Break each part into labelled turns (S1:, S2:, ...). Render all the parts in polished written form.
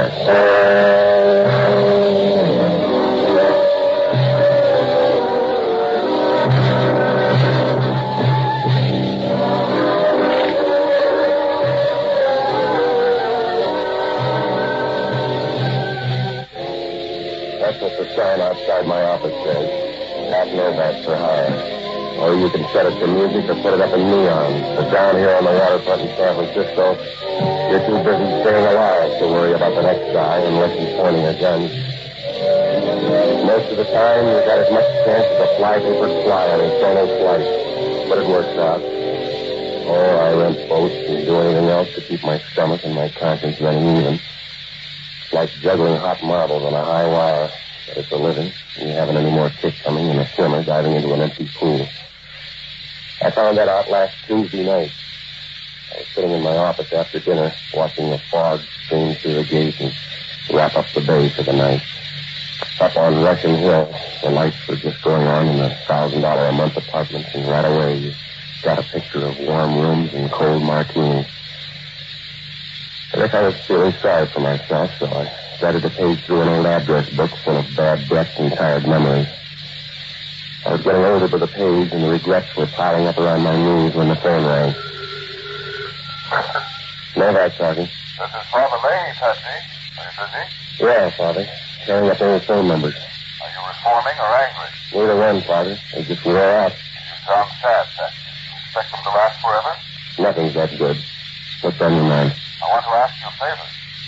S1: That's what the sign outside my office says. Pat Novak for hire. Or you can set it to music or put it up in neon. But down here on the waterfront in San Francisco, you're too busy staying alive to worry about the next guy unless he's pointing a gun. Most of the time, you've got as much chance as a fly-papered fly on a solo flight. But it works out. Oh, I rent boats and do anything else to keep my stomach and my conscience running even. It's like juggling hot marbles on a high wire. But it's a living, and you haven't any more kick coming than a swimmer diving into an empty pool. I found that out last Tuesday night. I was sitting in my office after dinner, watching the fog stream through the gate and wrap up the bay for the night. Up on Russian Hill, the lights were just going on in the $1,000 a month apartments, and right away you got a picture of warm rooms and cold martinis. I guess I was feeling sorry for myself, so I started to page through an old address book full of bad debts and tired memories. I was getting older by the page, and the regrets were piling up around my knees when the phone rang. Novak talking.
S2: This is Father Leahy, Patsy. Are you busy?
S1: Yeah, Father. Carrying up old phone numbers.
S2: Are you reforming or angry?
S1: Neither one, Father. They just wore out.
S2: You sound sad, Patsy. You expect them to last forever?
S1: Nothing's that good. What's on your mind?
S2: I want to ask you a favor.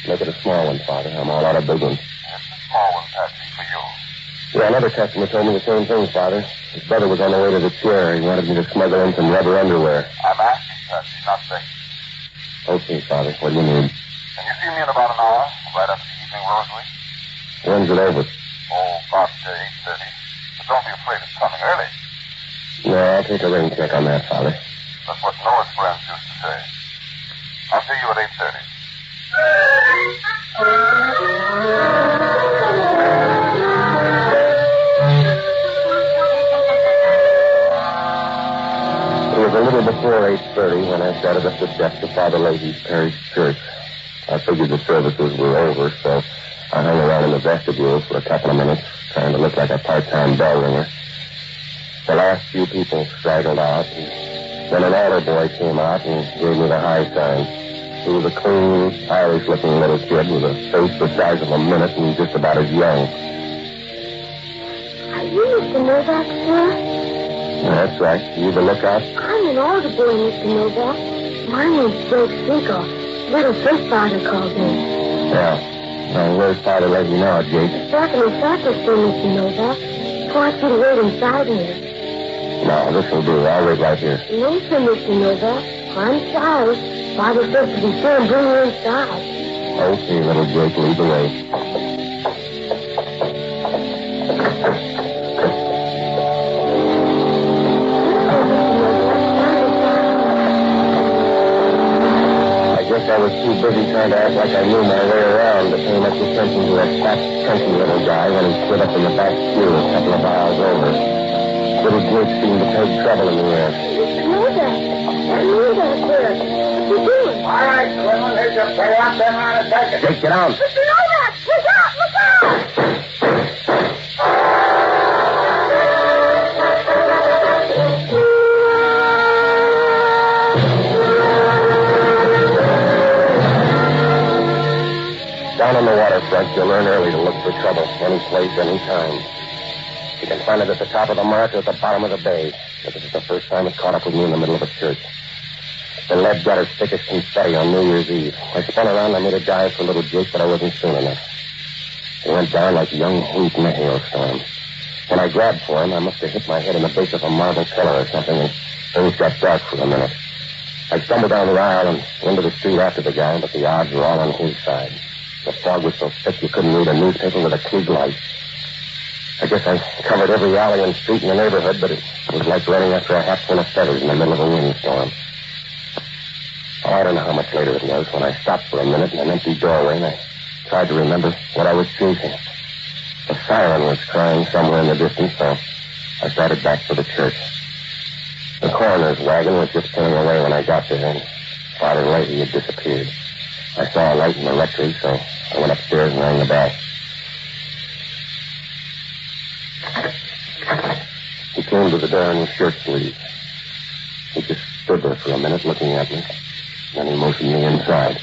S1: Make it a small one, Father. I'm all out of big ones.
S2: It's a small one, Patsy, for you.
S1: Yeah, another customer told me the same thing, Father. His brother was on the way to the chair. He wanted me to smuggle in some rubber underwear.
S2: I'm asking, Patsy, not begging.
S1: Okay, Father. What do you need?
S2: Can you see me in about an hour, right after the evening rosary?
S1: When's it over?
S2: Oh, about 8:30. But don't be afraid of coming early.
S1: No, I'll take a rain check on that, Father.
S2: That's what Noah's friends used to say. I'll see you at 8:30.
S1: It was a little before 8:30 when I started up the steps of Father Leahy's parish church. I figured the services were over, so I hung around in the vestibule for a couple of minutes, trying to look like a part-time bell ringer. The last few people straggled out, and then an altar boy came out and gave me the high sign. He was a clean, Irish-looking little kid with a face the size of a minute and just about as young.
S3: Are you Mr. Novak, sir?
S1: That's right. You the lookout?
S3: I'm an altar boy, Mr. Novak. My name's Jake Siegel. Little fish father called me.
S1: Yeah. Well, where's Father Leahy now, Jake?
S3: He's back in the sacristy, Mr. Novak. He wants you to wait inside here.
S1: No, this'll do. I'll wait right here.
S3: No, sir, Mr. Novak. I'm sorry. Father says to be sure and bring you inside.
S1: Okay, little Jake, lead the way. I was too busy trying to act like I knew my way around to pay much attention to a fat, chunky little guy when he slid up in the back pew a couple of aisles over. Little Jake seemed to take trouble in the air.
S3: Mr. Novak, sir. What you doing?
S4: All right, Clement, here's your payout. Then on a second.
S1: Jake, get down.
S3: Mr. Novak, look out, look out!
S1: Down on the waterfront, you'll learn early to look for trouble, any place, any time. You can find it at the top of the mark or at the bottom of the bay. But this is the first time it caught up with me in the middle of a church. The lead got as thick as confetti on New Year's Eve. I spun around and I made a dive for little Jake, but I wasn't soon enough. He went down like young wheat in a hailstorm. When I grabbed for him, I must have hit my head in the base of a marble pillar or something, and things got dark for a minute. I stumbled down the aisle and into the street after the guy, but the odds were all on his side. The fog was so thick you couldn't read a newspaper with a Klieg light. I guess I covered every alley and street in the neighborhood, but it was like running after a hatful of feathers in the middle of a windstorm. Oh, I don't know how much later it was when I stopped for a minute in an empty doorway and I tried to remember what I was chasing. The siren was crying somewhere in the distance, so I started back for the church. The coroner's wagon was just pulling away when I got there, and Father Leahy had disappeared. I saw a light in the rectory, so I went upstairs and rang the bell. He came to the door in his shirt sleeves. He just stood there for a minute looking at me. Then he motioned me inside.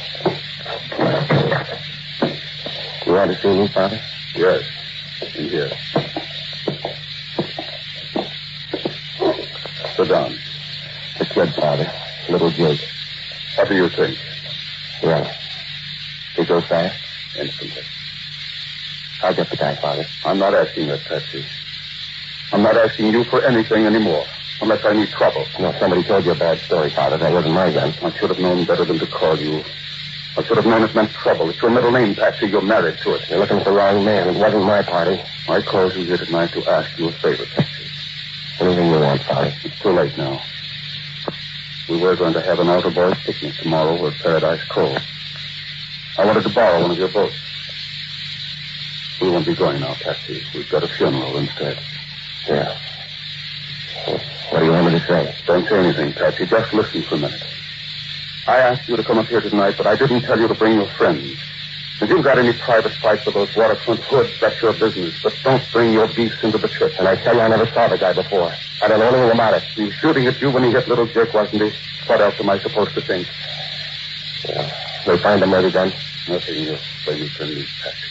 S1: You want to see me, Father?
S5: Yes. In here. Sit down.
S1: The kid, Father. Little Jake.
S5: What do you think?
S1: Well, he goes fast?
S5: Instantly.
S1: I'll get the guy, Father.
S5: I'm not asking that, Patsy. I'm not asking you for anything anymore, unless I need trouble.
S1: No, somebody told you a bad story, Father. That wasn't my gun.
S5: I should have known better than to call you. I should have known it meant trouble. It's your middle name, Patsy. You're married to it.
S1: You're looking for the wrong man. It wasn't my party.
S5: I called you here tonight to ask you a favor, Patsy.
S1: Anything you want, Father.
S5: It's too late now. We were going to have an outer boys picnic tomorrow at Paradise Cove. I wanted to borrow one of your boats. We won't be going now, Patsy. We've got a funeral instead.
S1: Yeah. What do you want me to say?
S5: Don't say anything, Patsy. Just listen for a minute. I asked you to come up here tonight, but I didn't tell you to bring your friends. If you've got any private fights with those waterfront hoods, that's your business. But don't bring your beasts into the trip.
S1: And I tell you, I never saw the guy before. I don't know anything about it.
S5: He was shooting at you when he hit little Jake, wasn't he? What else am I supposed to think?
S1: Yeah. They find the murder gun?
S5: Nothing else where you can leave, Patsy.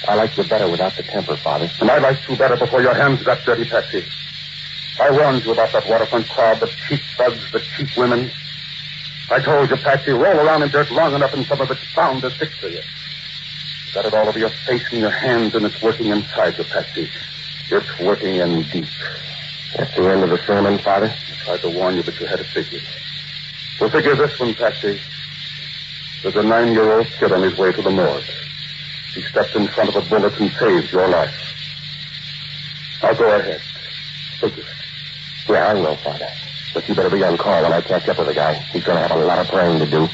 S1: I like you better without the temper, Father.
S5: And I liked you better before your hands got dirty, Patsy. I warned you about that waterfront crowd, the cheap thugs, the cheap women. I told you, Patsy, roll around in dirt long enough and some of it's bound to stick to you. You got it all over your face and your hands, and it's working inside you, Patsy. It's working in deep.
S1: That's the end of the sermon, Father?
S5: I tried to warn you, but you had to figure. Well, figure this one, Patsy. There's a 9-year-old kid on his way to the morgue. He stepped in front of a bullet and saved your life. Now go ahead. Figure it.
S1: Yeah, I will, Father. But you better be on call when I catch up with the guy. He's going to have a lot of praying to do. When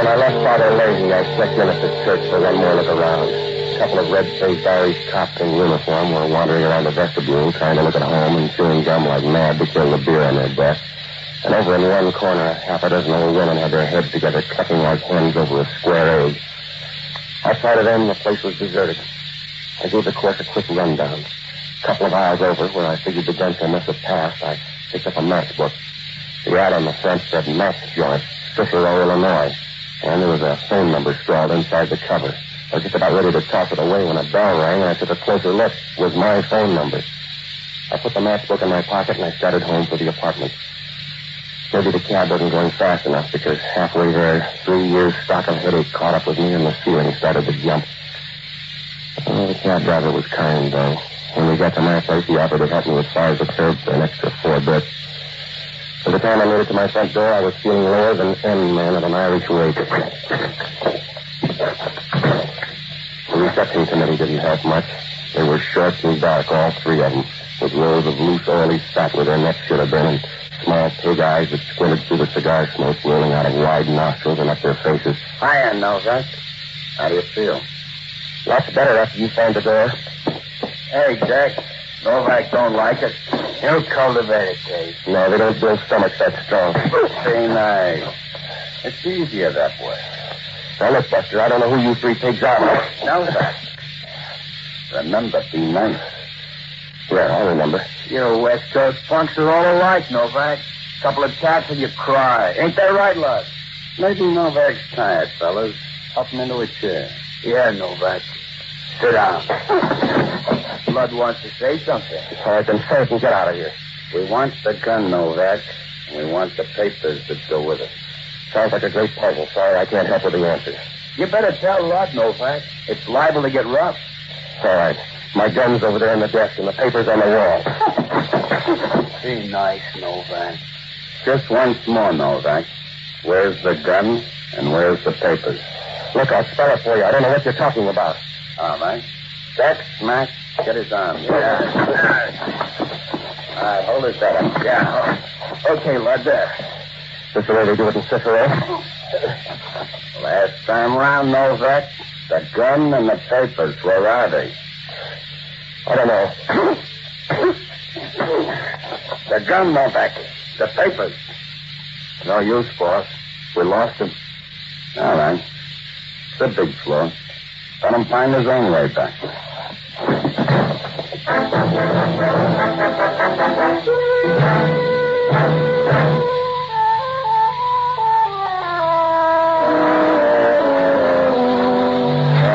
S1: I left Father Leahy, I checked in at the church for one more look around. A couple of red-faced Irish cops in uniform were wandering around the vestibule trying to look at home and chewing gum like mad to kill the beer on their breath. And over in one corner, half a dozen old women had their heads together, clucking like hens over a square egg. Outside of them, the place was deserted. I gave the course a quick rundown. A couple of aisles over, where I figured the gunfill must have passed, I picked up a matchbook. The ad on the front said match joint, Cicero, Illinois. And there was a phone number scrawled inside the cover. I was just about ready to toss it away when a bell rang, and I took a closer look. It was my phone number. I put the matchbook in my pocket, and I started home for the apartment. Maybe the cab wasn't going fast enough because halfway there, 3 years' stock of headache caught up with me and the ceiling started to jump. Oh, the cab driver was kind, though. When we got to my place, he offered to help me as far as the curb for an extra 4 bits. By the time I made it to my front door, I was feeling lower than any man at an Irish wake. The reception committee didn't help much. They were short and dark, all 3 of them, with rows of loose, oily fat where their necks should have been, and small pig eyes that squinted through the cigar smoke rolling out of wide nostrils and up their faces.
S4: Hiya, Novak. How do you feel?
S1: Lots better after you found the door.
S4: Hey, Jack. Novak don't like it. He'll cultivate it, Dave.
S1: No, they don't build stomachs that strong.
S4: Be nice. It's easier that way.
S1: Now, look, Buster, I don't know who you 3 pigs are.
S4: Novak. Remember, be nice.
S1: Yeah, I remember.
S4: You West Coast punks are all alike, Novak. Couple of taps and you cry. Ain't that right, Lud? Maybe Novak's tired, fellas. Up him into a chair. Yeah, Novak. Sit down. Lud wants to say something.
S1: All right, then say it and get out of here.
S4: We want the gun, Novak. And we want the papers that go with it.
S1: Sounds like a great puzzle. Sorry, I can't help with the answer.
S4: You better tell Lud, Novak. It's liable to get rough.
S1: All right. My gun's over there in the desk and the paper's on the wall.
S4: Be nice, Novak. Just once more, Novak. Where's the gun and where's the papers?
S1: Look, I'll spell it for you. I don't know what you're talking about.
S4: All right. Jack, Smack, get his arm. Yeah. All right, hold his head up. Yeah. Okay, Lud, there.
S1: This the way they do it in Cicero?
S4: Last time round, Novak, the gun and the papers, where are they?
S1: I don't know.
S4: The gun, Novak. The papers.
S1: No use, boss. We lost him.
S4: All right. It's a big flaw. Let him find his own way back.
S1: Well,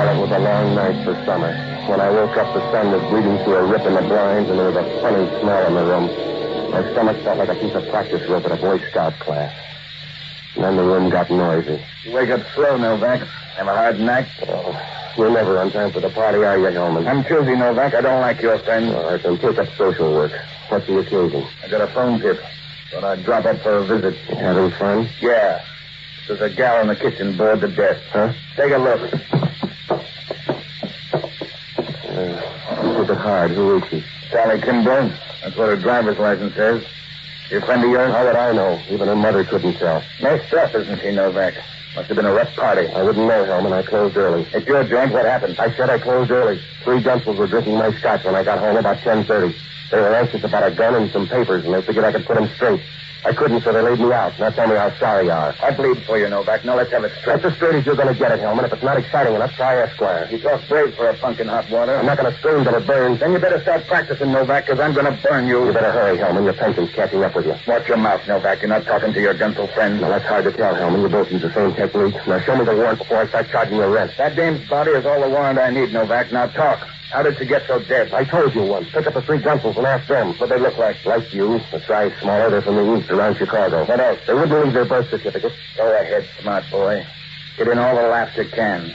S1: it was a long night for summer. When I woke up, the sun was bleeding through a rip in the blinds, and there was a funny smell in the room. My stomach felt like a piece of practice rope at a Boy Scout class. And then the room got noisy.
S4: You wake up slow, Novak. Have a hard night?
S1: Oh, you're never on time for the party, are you, Hellman?
S4: I'm choosy, Novak. I don't like your friends.
S1: All right, then take up social work. What's the occasion?
S4: I got a phone tip. Thought I'd drop up for a visit.
S1: You having fun?
S4: Yeah. There's a gal in the kitchen aboard the desk.
S1: Huh?
S4: Take a look.
S1: Keep it hard. Who is she?
S4: Sally Kimbrough. That's what her driver's license says. Your friend of yours?
S1: How would I know? Even her mother couldn't tell.
S4: Nice stuff, isn't she, Novak? Must have been a rough party.
S1: I wouldn't know, Hellman. I closed early.
S4: At your joint, what happened?
S1: I said I closed early. 3 gunsels were drinking my scotch when I got home about 10:30. They were anxious about a gun and some papers, and they figured I could put them straight. I couldn't, so they laid me out. Now tell me how sorry you are.
S4: I bleed for you, Novak. Now let's have it straight.
S1: That's as straight as you're going to get it, Hellman. If it's not exciting enough, try Esquire.
S4: You talk brave for a punk in hot water.
S1: I'm not going to scream till it burns.
S4: Then you better start practicing, Novak, because I'm going to burn you.
S1: You better hurry, Hellman. Your pension's catching up with you.
S4: Watch your mouth, Novak. You're not talking to your gentle friend.
S1: Now, that's hard to tell, Hellman. You both use the same technique. Now, show me the warrant before I start charging your rent.
S4: That dame's body is all the warrant I need, Novak. Now talk. How did she get so dead?
S1: I told you once. Pick up the 3 gunsels and ask them.
S4: What they look like?
S1: Like you. The size smaller. They're from the east, around Chicago.
S4: What else?
S1: They wouldn't leave their birth certificate.
S4: Go ahead, smart boy. Get in all the laughs you can.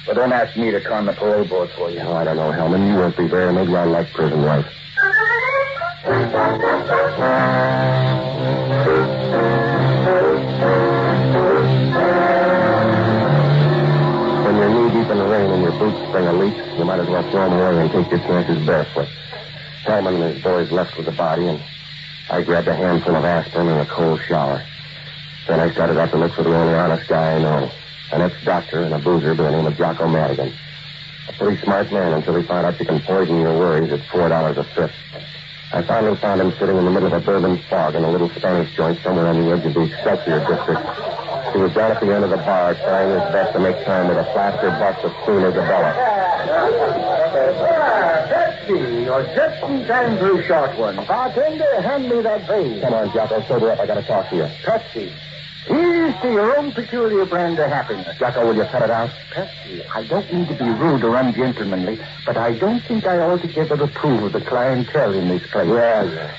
S4: But don't ask me to con the parole board for you.
S1: Oh, I don't know, Hellman. You won't be there. Maybe I'll like prison life. When you're knee-deep in the rain and your boots spring a leak, you might as well throw them away and take your chances barefoot. Hellman and his boys left with the body, and I grabbed a handful of aspirin and a cold shower. Then I started out to look for the only honest guy I know, an ex-doctor and a boozer by the name of Jocko Madigan. A pretty smart man until he found out you can poison your worries at $4 a fifth. I finally found him sitting in the middle of a bourbon fog in a little Spanish joint somewhere on the edge of the Excelsior district. He was down at the end of the bar trying his best to make time with a plaster bust of Queen Isabella.
S4: Pepsi, you're just in time for a short one. Bartender, hand me that vase.
S1: Come on, Jocko, sober up. I got to talk to you.
S4: Pepsi. Here's to your own peculiar brand of happiness.
S1: Jocko, will you cut it out?
S4: Pepsi, I don't mean to be rude or ungentlemanly, but I don't think I altogether approve of the clientele in this place.
S1: Yeah.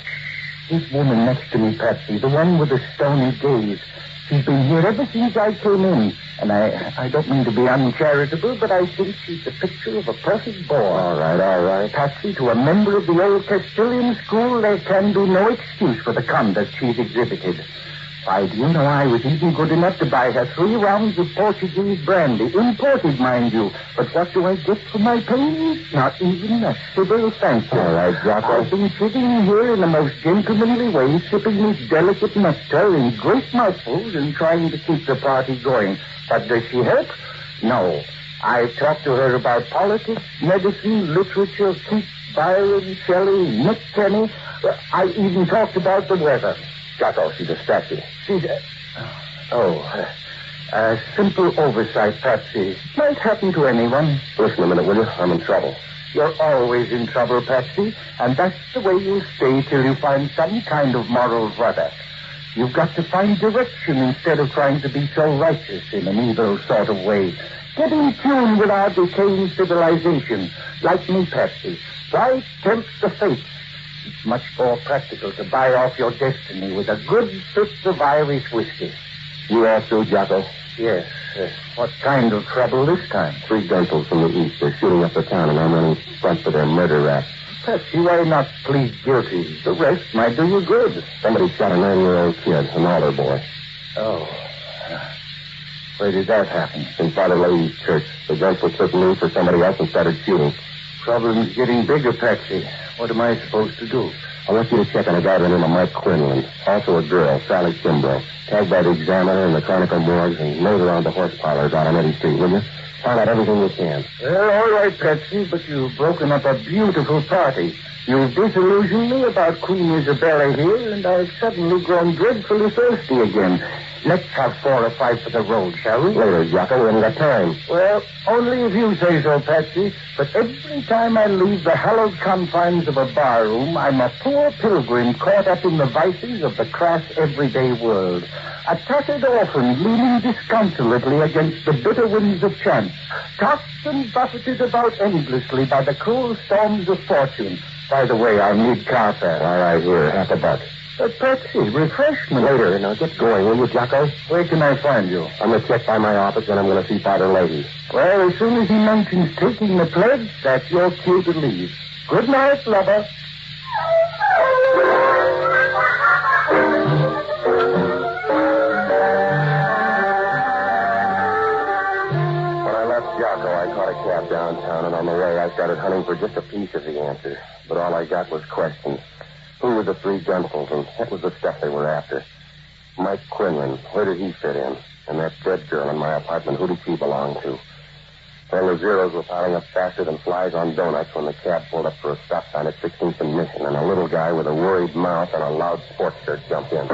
S4: This woman next to me, Pepsi, the one with the stony gaze, she's been here ever since I came in. And I don't mean to be uncharitable, but I think she's the picture of a perfect boy.
S1: All right.
S4: Patsy, to a member of the old Castilian school, there can be no excuse for the conduct she's exhibited. Why, do you know, I was even good enough to buy her 3 rounds of Portuguese brandy, imported, mind you. But what do I get for my pains? Not even a civil thank you.
S1: All right, Jocko.
S4: I've been sitting here in the most gentlemanly way, sipping this delicate nectar in great mouthfuls and trying to keep the party going. But does she help? No. I've talked to her about politics, medicine, literature, Keats, Byron, Shelley, Nick Kenny. I even talked about the weather.
S1: Jocko, she's a statue.
S4: She's a simple oversight, Patsy. Might happen to anyone.
S1: Listen a minute, will you? I'm in trouble.
S4: You're always in trouble, Patsy, and that's the way you'll stay till you find some kind of moral rudder. You've got to find direction instead of trying to be so righteous in an evil sort of way. Get in tune with our decaying civilization. Like me, Patsy. Try tempt the fates. It's much more practical to buy off your destiny with a good fifth of Irish whiskey.
S1: You all through, Jocko?
S4: Yes. What kind of trouble this time?
S1: 3 gunsels from the east. They're shooting up the town, and I'm running front for their murder rap.
S4: Patsy, why not plead guilty? The rest might do you good.
S1: Somebody shot a 9-year-old kid, an altar boy.
S4: Oh. Where did that happen?
S1: In Father Leahy's church. The gunsel took me for somebody else and started shooting.
S4: Problem's getting bigger, Patsy. What am I supposed to do?
S1: I want you to check on a guy by the name of Mike Quinlan. Also a girl, Sally Kimbrough. Tagged by the Examiner and the Chronicle morgues and laid around the horse parlors out on Eddy Street, will you? Find out everything you can.
S4: Well, all right, Patsy, but you've broken up a beautiful party. You've disillusioned me about Queen Isabella here, and I've suddenly grown dreadfully thirsty again. Let's have 4 or 5 for the road, shall we?
S1: Later, Jocko. We haven't got time.
S4: Well, only if you say so, Patsy. But every time I leave the hallowed confines of a barroom, I'm a poor pilgrim caught up in the vices of the crass everyday world. A tattered orphan leaning disconsolately against the bitter winds of chance, tossed and buffeted about endlessly by the cruel storms of fortune. By the way, I need car fare.
S1: All right, here, $50.
S4: Patsy, refreshment.
S1: Later. Now get going, will you, Jocko?
S4: Where can I find you?
S1: I'm going to check by my office, and I'm going to see by the lady.
S4: Well, as soon as he mentions taking the pledge, that's your cue to leave. Good night, lover.
S1: When I left Jocko, I caught a cab downtown, and on the way, I started hunting for just a piece of the answer. But all I got was questions. Who were the 3 Gunsels, and what was the stuff they were after? Mike Quinlan, where did he fit in? And that dead girl in my apartment, who did she belong to? Well, the zeros were piling up faster than flies on donuts when the cab pulled up for a stop sign at 16th and Mission, and a little guy with a worried mouth and a loud sports shirt jumped in.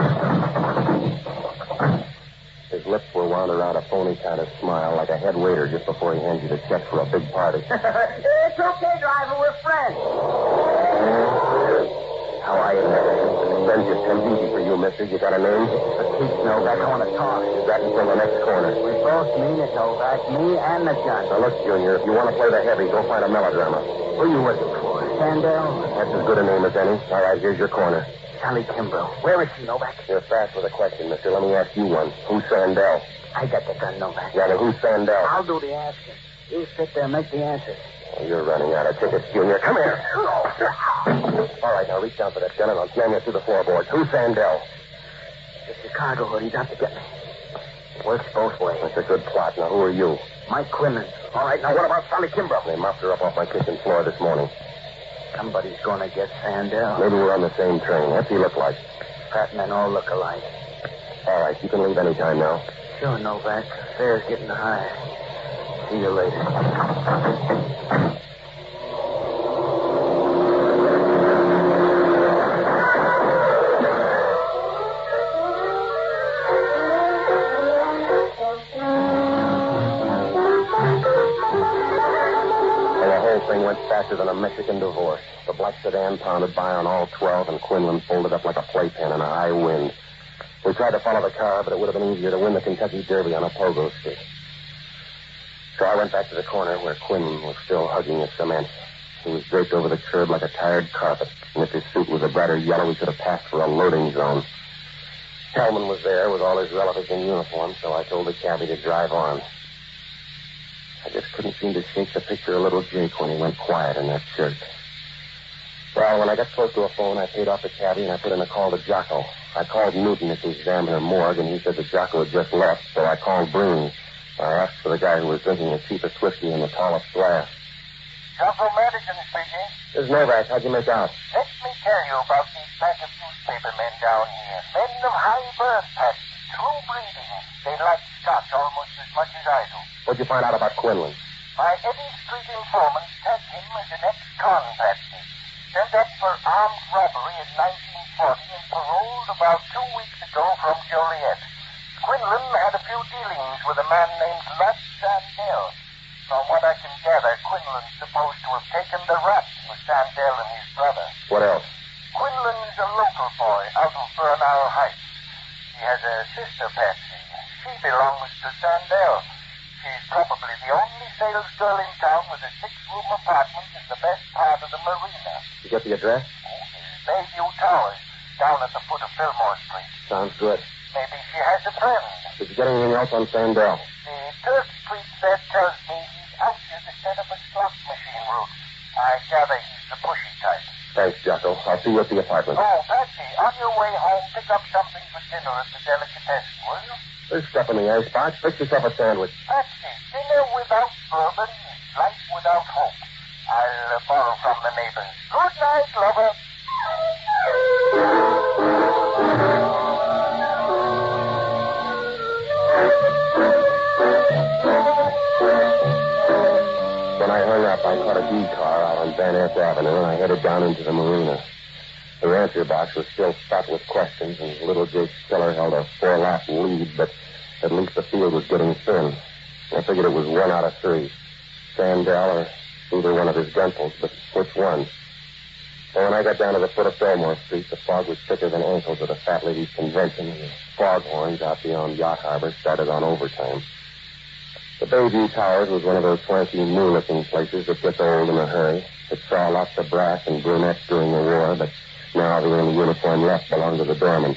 S1: His lips were wound around a phony kind of smile, like a head waiter just before he hands you the check for a big party.
S6: It's okay, driver. We're friends.
S1: How are you, Friendship comes easy for you, mister. You got a name?
S6: Keith Novak, I want to talk.
S1: You got until the next corner.
S6: We both mean it, Novak. Me and the gun.
S1: Now, look, Junior, if you want to play the heavy, go find a melodrama.
S6: Who you working for? Sandell?
S1: That's as good a name as any. All right, here's your corner.
S6: Sally Kimbrough. Where is she, Novak?
S1: You're fast with a question, mister. Let me ask you one. Who's Sandell?
S6: I got the gun, Novak.
S1: Yeah, but who's Sandell?
S6: I'll do the asking. You sit there and make the answers.
S1: Oh, you're running out of tickets, Junior. Come here. All right, now reach down for that gun and I'll slam you through the floorboards. Who's Sandell?
S6: The Chicago hood. He's out to get me. Works both ways.
S1: That's a good plot. Now, who are you?
S6: Mike Quinlan. All right, now what about Sally Kimbrough?
S1: They mopped her up off my kitchen floor this morning.
S6: Somebody's going to get Sandell.
S1: Maybe we're on the same train. What's he look like?
S6: Fat men all look alike.
S1: All right, you can leave any time now.
S6: Sure, Novak. Fare's getting high. See you later.
S1: Went faster than a Mexican divorce. The black sedan pounded by on all 12, and Quinlan folded up like a playpen in a high wind. We tried to follow the car, but it would have been easier to win the Kentucky Derby on a pogo stick. So I went back to the corner where Quinlan was still hugging the cement. He was draped over the curb like a tired carpet, and if his suit was a brighter yellow, he could have passed for a loading zone. Hellman was there with all his relatives in uniform, so I told the cabbie to drive on. I just couldn't seem to shake the picture of little Jake when he went quiet in that shirt. Well, when I got close to a phone, I paid off the cabbie and I put in a call to Jocko. I called Newton at the Examiner morgue, and he said that Jocko had just left, so I called Breen. I asked for the guy who was drinking the cheapest whiskey in the tallest glass.
S2: Jocko Madigan speaking.
S1: This is Novak. How'd you make out?
S2: Let me tell you about these pack of newspaper men down here. Men of high birth, Pat. True breeding. They like Scotch almost as much as I do.
S1: What'd you find out about Quinlan?
S2: My Eddie Street informant tagged him as an ex-con, Patsy. Sent up for armed robbery in 1940 and paroled about 2 weeks ago from Joliet. Quinlan had a few dealings with a man named Lud Sandell. From what I can gather, Quinlan's supposed to have taken the rap with Sandell and his brother.
S1: What else?
S2: Quinlan's a local boy out of Bernal Heights. He has a sister, Patsy. She belongs to Sandell. She's probably the only sales girl in town with a 6-room apartment in the best part of the marina.
S1: You get the address?
S2: It's Bayview Towers, down at the foot of Fillmore Street.
S1: Sounds good.
S2: Maybe she has a friend.
S1: Did you get anything else on Sandell?
S2: The Turk Street set tells me he's anxious to set up a slot machine route. I gather he's the pushy type.
S1: Thanks, Jocko. I'll see you at the apartment.
S2: Oh, Patsy, on your way home, pick up something for dinner at the delicatessen, will you?
S1: There's stuff in the icebox. Fix yourself a sandwich.
S2: Patsy, dinner without bourbon is life without hope. I'll borrow from the neighbors. Good night, lover.
S1: BG car out on Van Ness Avenue, and I headed down into the marina. The answer box was still stuck with questions, and little Jake Stiller held a 4-lap lead, but at least the field was getting thin. I figured it was 1 out of 3. Sandell or either one of his gunsels, but which one? So when I got down to the foot of Fillmore Street, the fog was thicker than ankles at a fat ladies' convention, and the foghorns out beyond Yacht Harbor started on overtime. The Bayview Towers was one of those swanky, new-looking places that gets old in a hurry. It saw lots of brass and brunettes during the war, but now the only uniform left belonged to the doorman.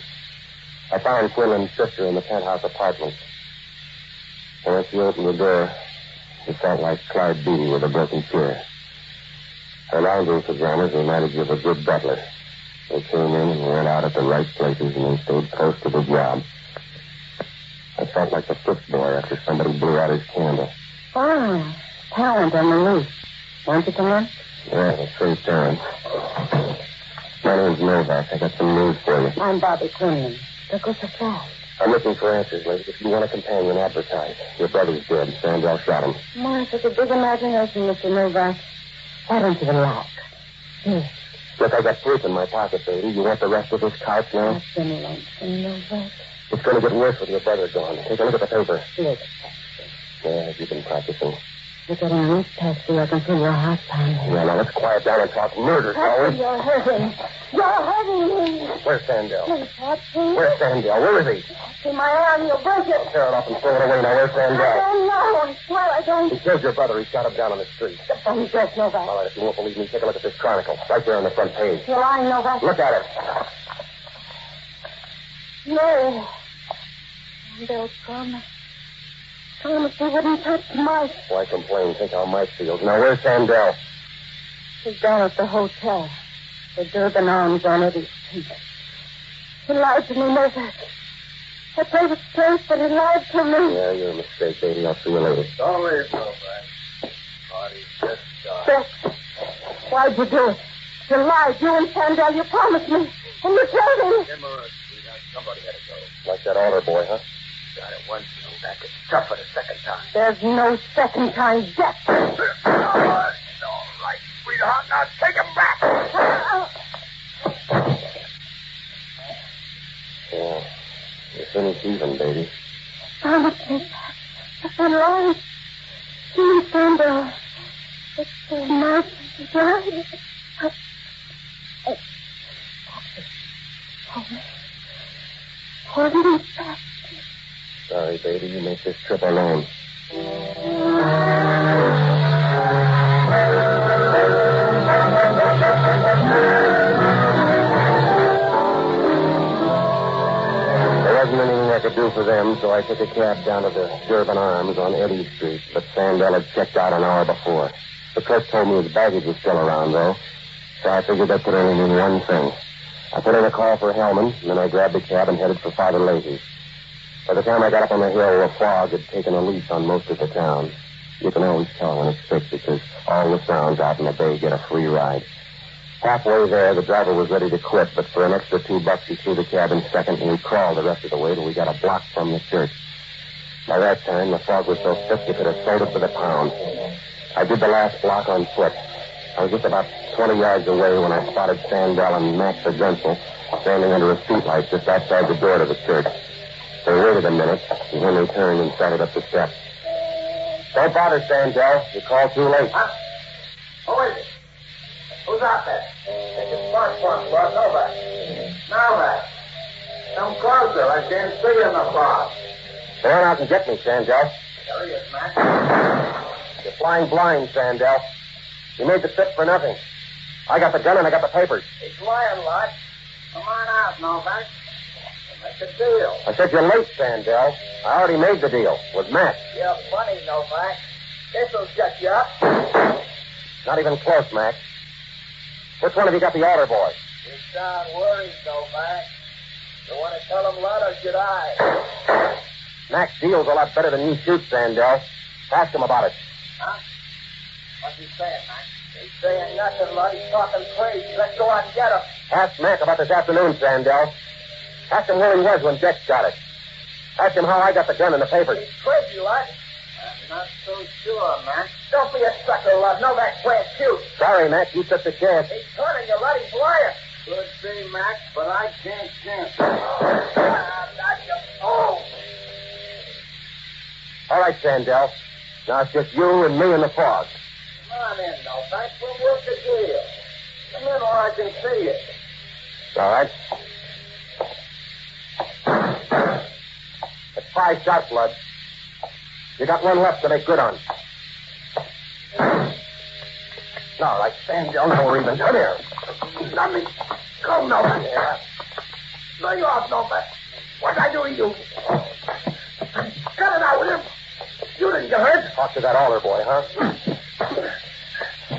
S1: I found Quinlan's sister in the penthouse apartment. And when she opened the door, it felt like Clyde Beatty with a broken chair. Her lounging pajamas reminded you of a good butler. They came in and went out at the right places, and they stayed close to the job. I felt like the fifth boy after somebody blew out his candle.
S3: Oh, talent on the loose. Won't you come in?
S1: Yeah, that's Trace Terrence. My name's Novak. I got some news for you.
S3: I'm Bobby Quinlan. Look what's so fast.
S1: I'm looking for answers, lady. If you want a companion, advertise. Your brother's dead. Sandell shot him.
S3: My, such a big imagination, Mr. Novak. Why don't you relax? Here.
S1: Look, I got proof in my pocket, baby. You want the rest of this couch now?
S3: I've been lonesome, Novak.
S1: It's going to get worse with your brother gone. Take a look at the paper.
S3: Look.
S1: Yeah, you've been practicing.
S3: Look at him. Patsy, I can feel your heart pounding.
S1: Yeah, now let's quiet down and talk murder, shall
S3: Patsy,
S1: we?
S3: you're hurting. You're hurting me.
S1: Where's Sandell?
S3: Please, Patsy.
S1: Where's Sandell? Where is he?
S3: Patsy, my arm, you'll break it.
S1: Tear it off and throw it away. Now, where's
S3: I
S1: Sandell?
S3: don't know. I swear I don't.
S1: He killed your brother. He shot him down on the street.
S3: Don't dress, Novak.
S1: All right, if you won't believe me, take a look at this chronicle. Right there on the front page.
S3: You're lying, Novak.
S1: Look at it.
S3: No. Sandell promised. Promised he wouldn't touch Mike.
S1: Why complain? Think how Mike feels. Now, where's Sandell?
S3: He's down at the hotel. The Durban Arms on Eddie Street. He lied to me, Novak. I played it safe, but he lied to me.
S1: Yeah, you're a mistake, baby. I'll see you later.
S4: Don't leave, Novak. Party's just started.
S3: Beck, why'd you do it? You lied. You and Sandell, you promised me. And you killed him.
S4: Timorous, sweetheart. Somebody had to go.
S1: Like that altar boy, huh?
S4: Got it once, Novak. It's tough for the second time.
S3: There's no second time death.
S4: All right, sweetheart. Now take him back.
S1: Yeah. You're finished even, baby.
S3: Promise me. I've been lying. You and Sandell. It's so nice to die. Hold me back.
S1: Sorry, baby. You make this trip alone. There wasn't anything I could do for them, so I took a cab down to the Durban Arms on Eddy Street, but Sandell had checked out an hour before. The clerk told me his baggage was still around, though, so I figured that could only mean one thing. I put in a call for Hellman, and then I grabbed the cab and headed for Father Lazy's. By the time I got up on the hill, the fog had taken a lease on most of the town. You can always tell when it's thick because all the sounds out in the bay get a free ride. Halfway there, the driver was ready to quit, but for an extra $2, he threw the cab in second, and we crawled the rest of the way till we got a block from the church. By that time, the fog was so thick you could have sold it to the pound. I did the last block on foot. I was just about 20 yards away when I spotted Sandell and Max the Gunsel standing under a streetlight just outside the door to the church. They waited a minute, and then they turned and started up the steps. Don't bother, Sandell. You called too late.
S4: Huh? Who is it? Who's out there? It's a smartphone, Bob Novak. Novak. Come closer. I can't see you in the fog.
S1: Go on out and get me, Sandell.
S4: There he is, Max.
S1: You're flying blind, Sandell. You made the trip for nothing. I got the gun and I got the papers.
S4: He's lying, Lodge. Come on out, Novak. We'll make a deal.
S1: I said you're late, Sandell. I already made the deal with Max.
S4: You're funny, Novak. This'll shut you up.
S1: Not even close, Max. Which one have you got the altar boy?
S4: You sound worried, Novak. You want to tell him what, or should I?
S1: Max deals a lot better than you shoot, Sandell. Ask him about it.
S4: Huh? What's he saying, Max? He's saying nothing, Lud. He's talking crazy. Let's go out and get him.
S1: Ask Mac about this afternoon, Sandell. Ask him where he was when Dex got it. Ask him how I got the gun and the papers.
S4: He's crazy, Lud.
S6: Not so sure, Mac. Don't be a sucker, Lud. Novak's playing cute.
S1: Sorry, Mac. You took the chance.
S6: He's turning you, Lud. He's lying.
S4: Could be, Mac, but I can't chance it.
S6: Not you. Oh.
S1: All right, Sandell. Now it's just you and me in the fog.
S6: Come on in, Novak. We'll work a deal. Come in where I can see you.
S1: All right. It's 5 shots, Lud. You got one left to make good on. All right, Sandell, no reason. Come here.
S6: Let me go, Novak.
S1: Yeah.
S6: Lay off, Novak. What did I do to you? Cut it out with him. You didn't get hurt.
S1: Talk to that altar boy, huh?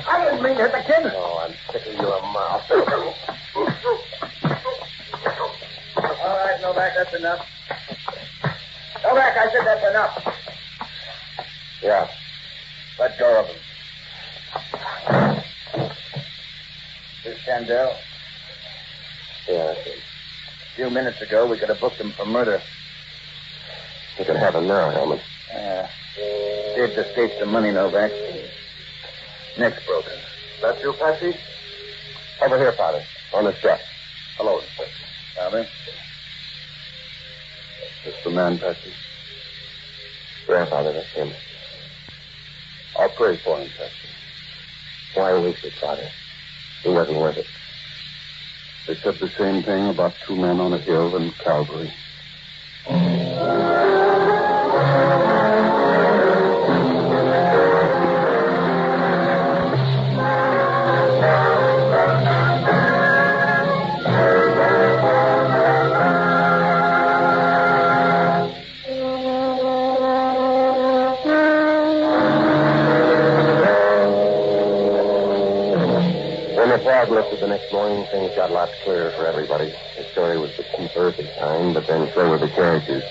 S6: I didn't mean to hit the kid.
S1: Oh, I'm sick of your mouth.
S6: All right, Novak, that's enough. Novak, I said that's enough.
S1: Yeah.
S6: Let go of him. This Sandell?
S1: Yeah.
S6: A few minutes ago, we could have booked him for murder.
S1: You can have him now, Hellman.
S6: Did escape some money, Novak. Neck's broken.
S1: That you, Patsy? Over here, Father. On the step. Hello, Inspector.
S6: Father?
S1: This the man, Patsy? Yeah, Father, that's him. I'll pray for him, Patsy. Why waste it, Father? He wasn't worth it. They said the same thing about 2 men on a hill in Calgary. Lifted the next morning, things got lots clearer for everybody. The story was the cheap earthy kind, but then so were the characters.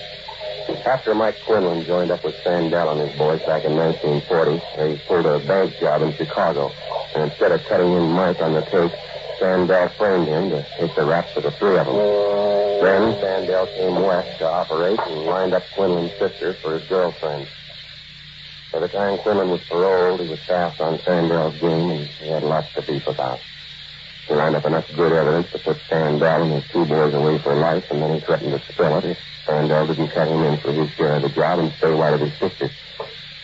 S1: After Mike Quinlan joined up with Sandell and his boys back in 1940, they pulled a bank job in Chicago. And instead of cutting in Mike on the take, Sandell framed him to take the rap for the 3 of them. Then Sandell came west to operate and lined up Quinlan's sister for his girlfriend. By the time Quinlan was paroled, he was fast on Sandell's game, and he had lots to beef about. He lined up enough good evidence to put Sandell and his 2 boys away for life, and then he threatened to spill it if Sandell didn't cut him in for his share of the job and stay white of his sister.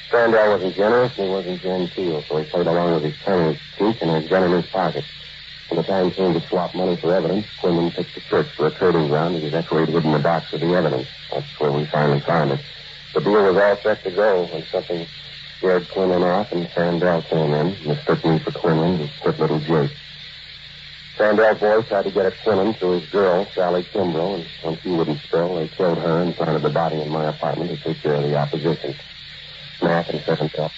S1: Sandell wasn't generous, and he wasn't genteel, so he played along with his tongue in his cheek and his gun in his pocket. When the time came to swap money for evidence, Quinlan picked the church for a trading ground that he decorated hid in the box of the evidence. That's where we finally found it. The deal was all set to go when something scared Quinlan off, and Sandell came in, mistook me for Quinlan, and took little Jake. Sandell's boys tried to get at Quinlan through his girl, Sally Kimbrough, and when she wouldn't spill, they killed her and planted the body in my apartment to take care of the opposition. Mac and Sandell